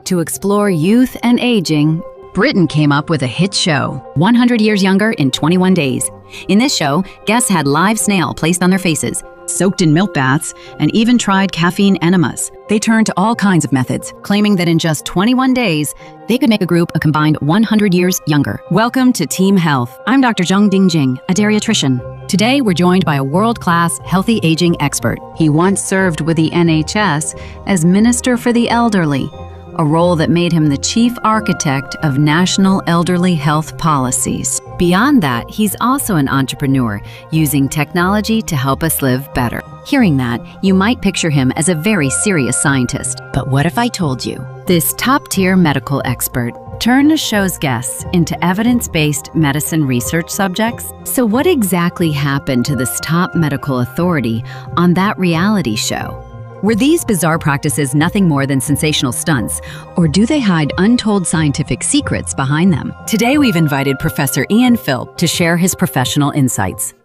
To explore youth and aging, Britain came up with a hit show, 100 Years Younger in 21 Days. In this show, guests had live snail placed on their faces, soaked in milk baths, and even tried caffeine enemas. They turned to all kinds of methods, claiming that in just 21 days, they could make a group a combined 100 years younger. Welcome to Team Health. I'm Dr. Zheng Dingjing, a geriatrician. Today, we're joined by a world-class healthy aging expert. He once served with the NHS as Minister for the Elderly, a role that made him the chief architect of national elderly health policies. Beyond that, he's also an entrepreneur, using technology to help us live better. Hearing that, you might picture him as a very serious scientist. But what if I told you? This top-tier medical expert turned the show's guests into evidence-based medicine research subjects. So what exactly happened to this top medical authority on that reality show? Were these bizarre practices nothing more than sensational stunts, or do they hide untold scientific secrets behind them? Today, we've invited Professor Ian Philp to share his professional insights.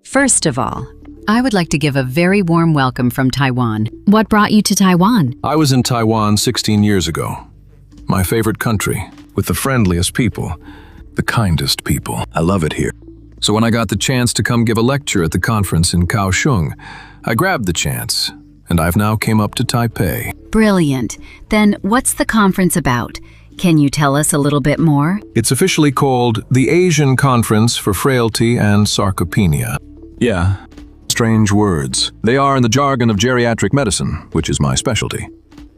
First of all, I would like to give a very warm welcome from Taiwan. What brought you to Taiwan? I was in Taiwan 16 years ago. My favorite country, with the friendliest people, the kindest people. I love it here. So when I got the chance to come give a lecture at the conference in Kaohsiung, I grabbed the chance, and I've now came up to Taipei. Brilliant. Then what's the conference about? Can you tell us a little bit more? It's officially called the Asian Conference for Frailty and Sarcopenia. Yeah, strange words. They are in the jargon of geriatric medicine, which is my specialty.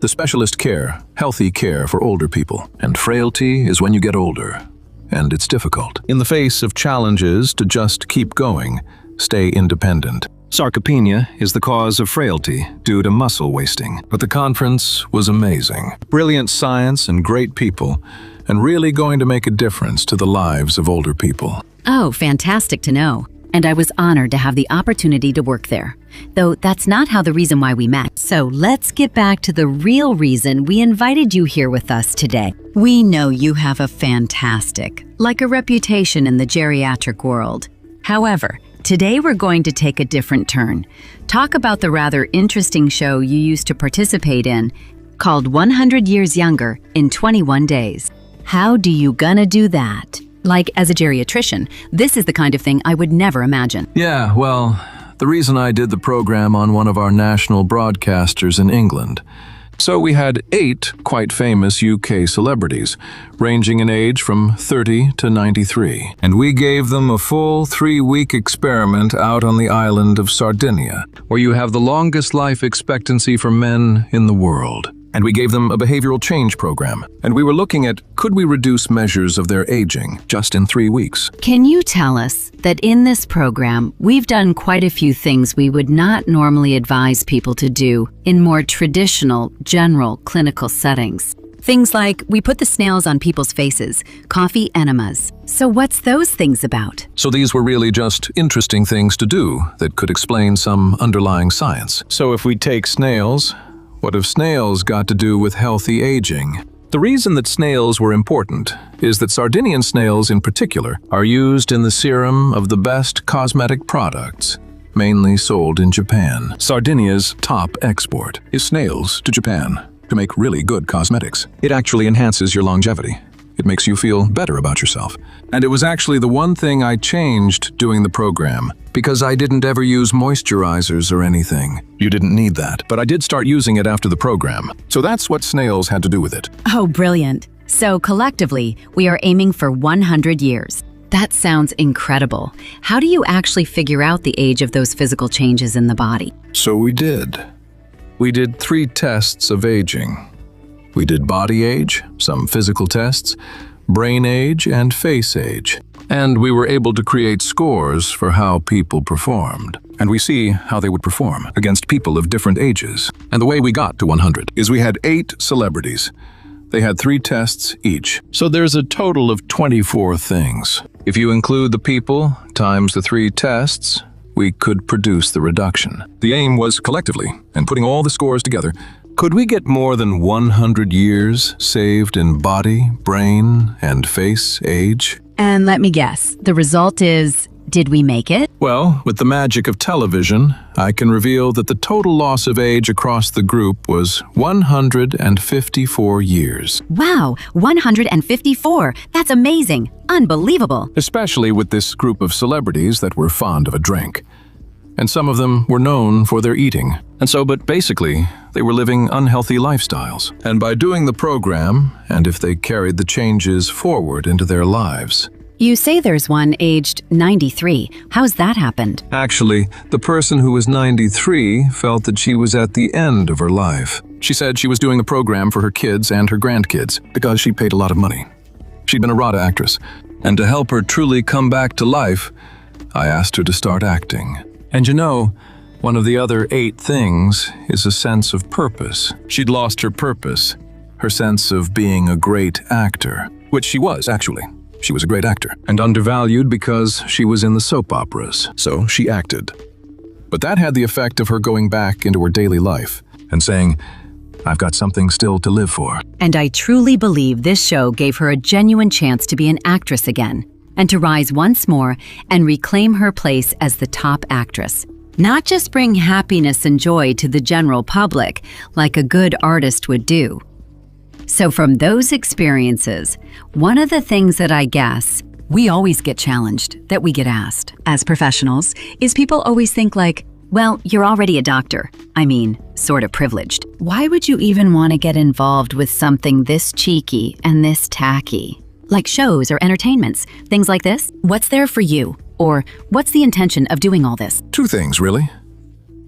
The specialist care, healthy care for older people. And frailty is when you get older. And it's difficult, in the face of challenges, to just keep going, stay independent. Sarcopenia is the cause of frailty due to muscle wasting. But the conference was amazing. Brilliant science and great people, and really going to make a difference to the lives of older people. Oh, fantastic to know. And I was honored to have the opportunity to work there. Though that's not how the reason why we met. So let's get back to the real reason we invited you here with us today. We know you have a fantastic, like a reputation in the geriatric world. However, today we're going to take a different turn. Talk about the rather interesting show you used to participate in, called 100 Years Younger in 21 Days. How do you gonna do that? Like, as a geriatrician, this is the kind of thing I would never imagine. Yeah, well, the reason I did the program on one of our national broadcasters in England. So we had 8 quite famous UK celebrities, ranging in age from 30 to 93. And we gave them a full 3-week experiment out on the island of Sardinia, where you have the longest life expectancy for men in the world. And we gave them a behavioral change program. And we were looking at, could we reduce measures of their aging just in 3 weeks? Can you tell us that in this program, we've done quite a few things we would not normally advise people to do in more traditional, general clinical settings? Things like, we put the snails on people's faces, coffee enemas. So what's those things about? So these were really just interesting things to do that could explain some underlying science. So if we take snails, what have snails got to do with healthy aging? The reason that snails were important is that Sardinian snails in particular are used in the serum of the best cosmetic products, mainly sold in Japan. Sardinia's top export is snails to Japan to make really good cosmetics. It actually enhances your longevity. It makes you feel better about yourself. And it was actually the one thing I changed doing the program, because I didn't ever use moisturizers or anything. You didn't need that, but I did start using it after the program. So that's what snails had to do with it. Oh, brilliant. So collectively, we are aiming for 100 years. That sounds incredible. How do you actually figure out the age of those physical changes in the body? So we did. We did 3 tests of aging. We did body age, some physical tests, brain age, and face age. And we were able to create scores for how people performed. And we see how they would perform against people of different ages. And the way we got to 100 is we had 8 celebrities. They had 3 tests each. So there's a total of 24 things. If you include the people times the 3 tests, we could produce the reduction. The aim was collectively, and putting all the scores together, could we get more than 100 years saved in body, brain, and face age? And let me guess, the result is Did we make it? Well, with the magic of television, I can reveal that the total loss of age across the group was 154 years. Wow, 154. That's amazing. Unbelievable. Especially with this group of celebrities that were fond of a drink. And some of them were known for their eating. But basically, they were living unhealthy lifestyles. And by doing the program, and if they carried the changes forward into their lives. You say there's one aged 93. How's that happened? Actually, the person who was 93 felt that she was at the end of her life. She said she was doing the program for her kids and her grandkids because she paid a lot of money. She'd been a RADA actress. And to help her truly come back to life, I asked her to start acting. And one of the other 8 things is a sense of purpose. She'd lost her purpose, her sense of being a great actor, which she was, actually. She was a great actor, and undervalued because she was in the soap operas, so she acted. But that had the effect of her going back into her daily life and saying, I've got something still to live for. And I truly believe this show gave her a genuine chance to be an actress again, and to rise once more and reclaim her place as the top actress. Not just bring happiness and joy to the general public like a good artist would do. So from those experiences, one of the things that I guess we always get challenged, that we get asked as professionals, is people always think like, well, you're already a doctor. I mean, sort of privileged. Why would you even want to get involved with something this cheeky and this tacky? Like shows or entertainments, things like this? What's there for you? Or what's the intention of doing all this? 2 things, really.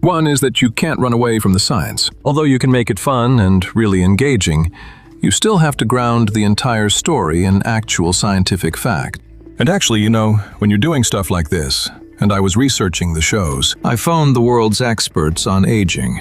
One is that you can't run away from the science. Although you can make it fun and really engaging, you still have to ground the entire story in actual scientific fact. And actually, when you're doing stuff like this, and I was researching the shows, I phoned the world's experts on aging.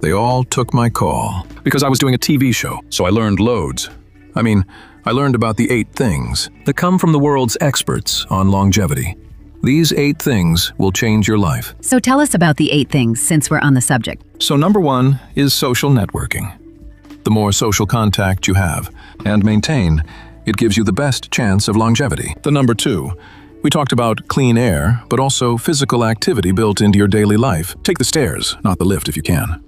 They all took my call, because I was doing a TV show, so I learned loads. I learned about the 8 things that come from the world's experts on longevity. These 8 things will change your life. So tell us about the 8 things since we're on the subject. So number 1 is social networking. The more social contact you have and maintain, it gives you the best chance of longevity. The number 2, we talked about clean air, but also physical activity built into your daily life. Take the stairs, not the lift if you can.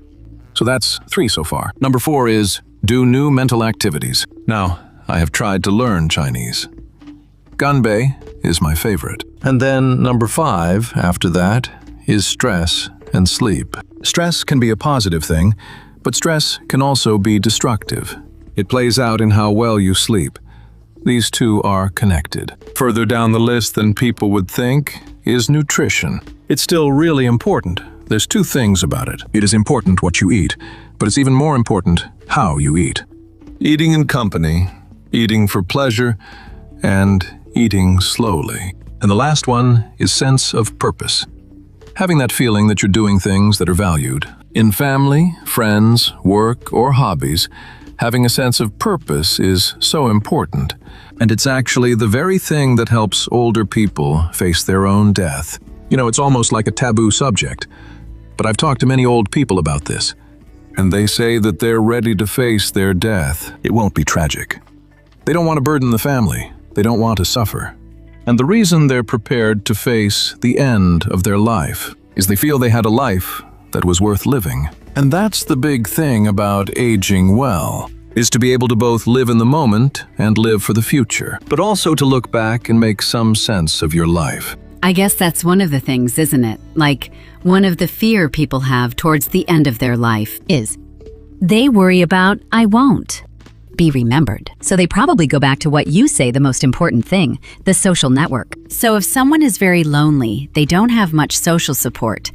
So that's 3 so far. Number 4 is do new mental activities. Now, I have tried to learn Chinese. Ganbei is my favorite. And then number 5, after that, is stress and sleep. Stress can be a positive thing, but stress can also be destructive. It plays out in how well you sleep. These 2 are connected. Further down the list than people would think is nutrition. It's still really important. There's 2 things about it. It is important what you eat, but it's even more important how you eat. Eating in company, eating for pleasure, and eating slowly. And the last one is sense of purpose. Having that feeling that you're doing things that are valued. In family, friends, work, or hobbies, having a sense of purpose is so important. And it's actually the very thing that helps older people face their own death. It's almost like a taboo subject. But I've talked to many old people about this. And they say that they're ready to face their death. It won't be tragic. They don't want to burden the family. They don't want to suffer. And the reason they're prepared to face the end of their life is they feel they had a life that was worth living. And that's the big thing about aging well, is to be able to both live in the moment and live for the future, but also to look back and make some sense of your life. I guess that's one of the things, isn't it? Like, one of the fear people have towards the end of their life is they worry about, I won't be remembered. So they probably go back to what you say the most important thing, the social network. So if someone is very lonely, they don't have much social support,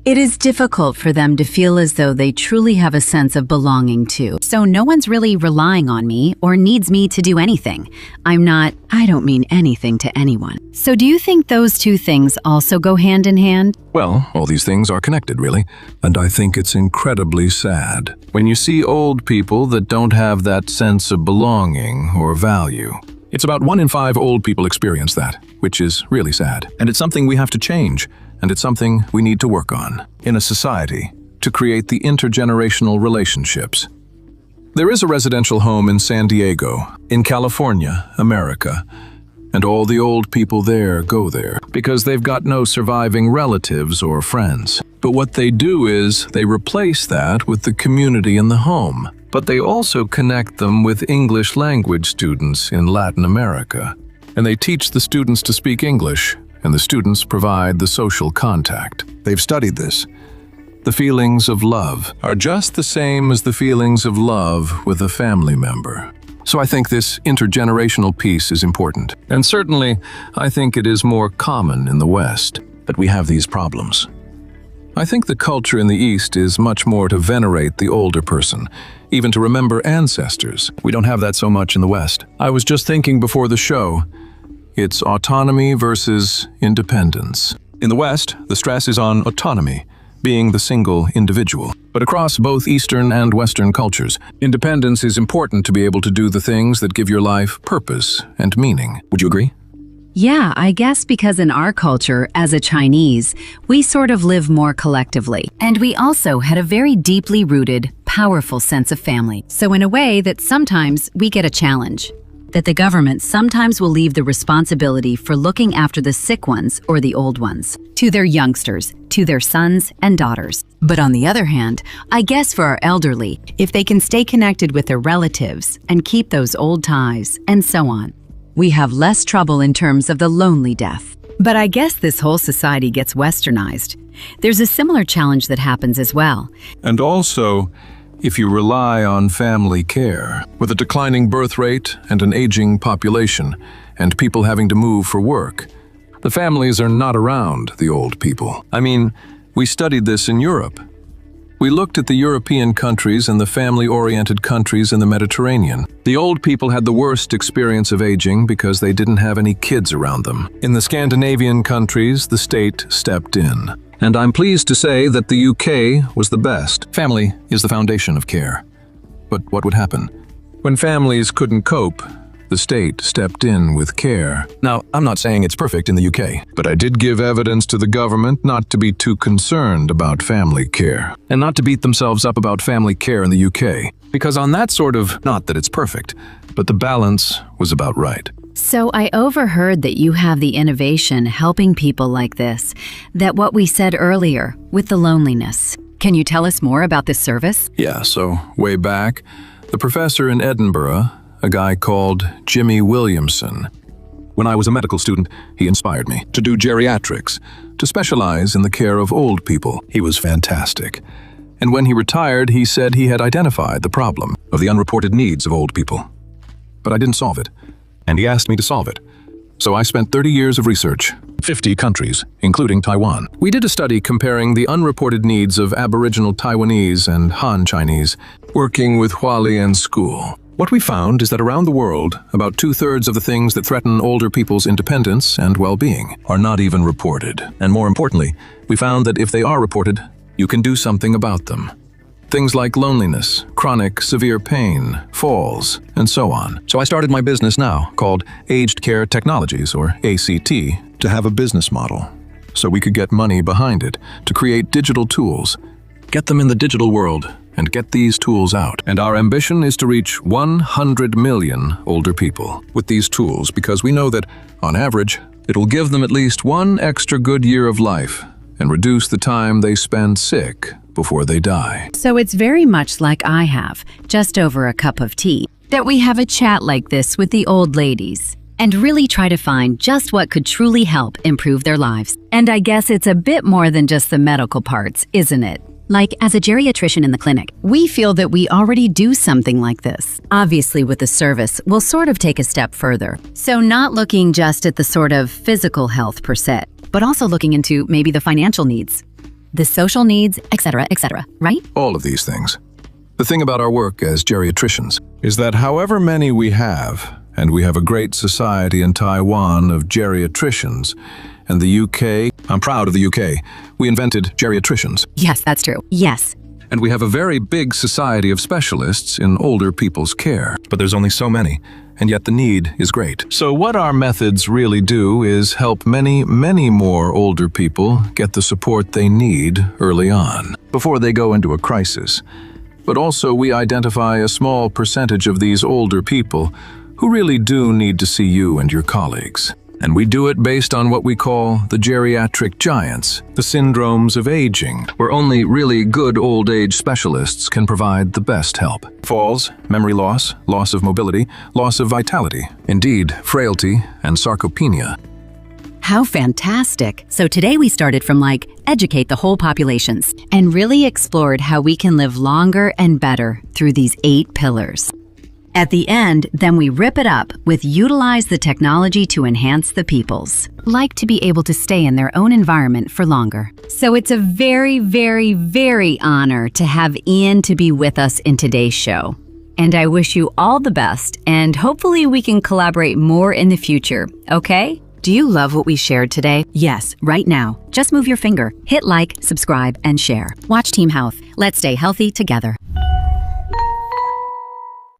it is difficult for them to feel as though they truly have a sense of belonging too. So no one's really relying on me or needs me to do anything. I don't mean anything to anyone. So do you think those 2 things also go hand in hand? Well, all these things are connected, really. And I think it's incredibly sad when you see old people that don't have that sense of belonging or value. It's about 1 in 5 old people experience that, which is really sad. And it's something we have to change. And it's something we need to work on in a society to create the intergenerational relationships. There is a residential home in San Diego, in California, America. And all the old people there go there because they've got no surviving relatives or friends. But what they do is they replace that with the community in the home. But they also connect them with English language students in Latin America. And they teach the students to speak English, and the students provide the social contact. They've studied this. The feelings of love are just the same as the feelings of love with a family member. So I think this intergenerational piece is important. And certainly, I think it is more common in the West that we have these problems. I think the culture in the East is much more to venerate the older person, even to remember ancestors. We don't have that so much in the West. I was just thinking before the show, it's autonomy versus independence. In the West, the stress is on autonomy, being the single individual. But across both Eastern and Western cultures, independence is important to be able to do the things that give your life purpose and meaning. Would you agree? Yeah, I guess because in our culture, as a Chinese, we sort of live more collectively. And we also had a very deeply rooted, powerful sense of family. So in a way that sometimes we get a challenge. That the government sometimes will leave the responsibility for looking after the sick ones or the old ones to their youngsters, to their sons and daughters. But on the other hand, I guess for our elderly, if they can stay connected with their relatives and keep those old ties and so on, we have less trouble in terms of the lonely death. But I guess this whole society gets westernized. There's a similar challenge that happens as well. And also, if you rely on family care, with a declining birth rate and an aging population, and people having to move for work, the families are not around the old people. I mean, we studied this in Europe. We looked at the European countries and the family-oriented countries in the Mediterranean. The old people had the worst experience of aging because they didn't have any kids around them. In the Scandinavian countries, the state stepped in. And I'm pleased to say that the UK was the best. Family is the foundation of care. But what would happen? When families couldn't cope, the state stepped in with care. Now, I'm not saying it's perfect in the UK, but I did give evidence to the government not to be too concerned about family care, and not to beat themselves up about family care in the UK. Because on that sort of, not that it's perfect, but the balance was about right. So I overheard that you have the innovation helping people like this, that what we said earlier with the loneliness. Can you tell us more about this service? Yeah, so way back, the professor in Edinburgh, a guy called Jimmy Williamson. When I was a medical student, he inspired me to do geriatrics, to specialize in the care of old people. He was fantastic. And when he retired, he said he had identified the problem of the unreported needs of old people. But I didn't solve it. And he asked me to solve it. So I spent 30 years of research, 50 countries, including Taiwan. We did a study comparing the unreported needs of Aboriginal Taiwanese and Han Chinese, working with Hualien School. What we found is that around the world, about 2/3 of the things that threaten older people's independence and well-being are not even reported. And more importantly, we found that if they are reported, you can do something about them. Things like loneliness, chronic severe pain, falls, and so on. So I started my business now, called Aged Care Technologies, or ACT, to have a business model. So we could get money behind it, to create digital tools, get them in the digital world, and get these tools out. And our ambition is to reach 100 million older people with these tools, because we know that, on average, it'll give them at least one extra good year of life and reduce the time they spend sick before they die. So it's very much like I have, just over a cup of tea, that we have a chat like this with the old ladies and really try to find just what could truly help improve their lives. And I guess it's a bit more than just the medical parts, isn't it? Like, as a geriatrician in the clinic, we feel that we already do something like this. Obviously, with the service, we'll sort of take a step further. So not looking just at the sort of physical health per se, but also looking into maybe the financial needs, the social needs, etc., right? All of these things. The thing about our work as geriatricians is that however many we have, and we have a great society in Taiwan of geriatricians, and the UK, I'm proud of the UK, we invented geriatricians. Yes, that's true. Yes. And we have a very big society of specialists in older people's care. But there's only so many, and yet the need is great. So what our methods really do is help many, many more older people get the support they need early on, before they go into a crisis. But also we identify a small percentage of these older people who really do need to see you and your colleagues. And we do it based on what we call the geriatric giants, the syndromes of aging, where only really good old age specialists can provide the best help. Falls, memory loss, loss of mobility, loss of vitality, indeed, frailty and sarcopenia. How fantastic! So today we started from educate the whole populations and really explored how we can live longer and better through these 8 pillars. At the end, then we rip it up with utilize the technology to enhance the people's, like to be able to stay in their own environment for longer. So it's a very, very, very honor to have Ian to be with us in today's show. And I wish you all the best, and hopefully we can collaborate more in the future, okay? Do you love what we shared today? Yes, right now. Just move your finger, hit like, subscribe, and share. Watch Team Health. Let's stay healthy together.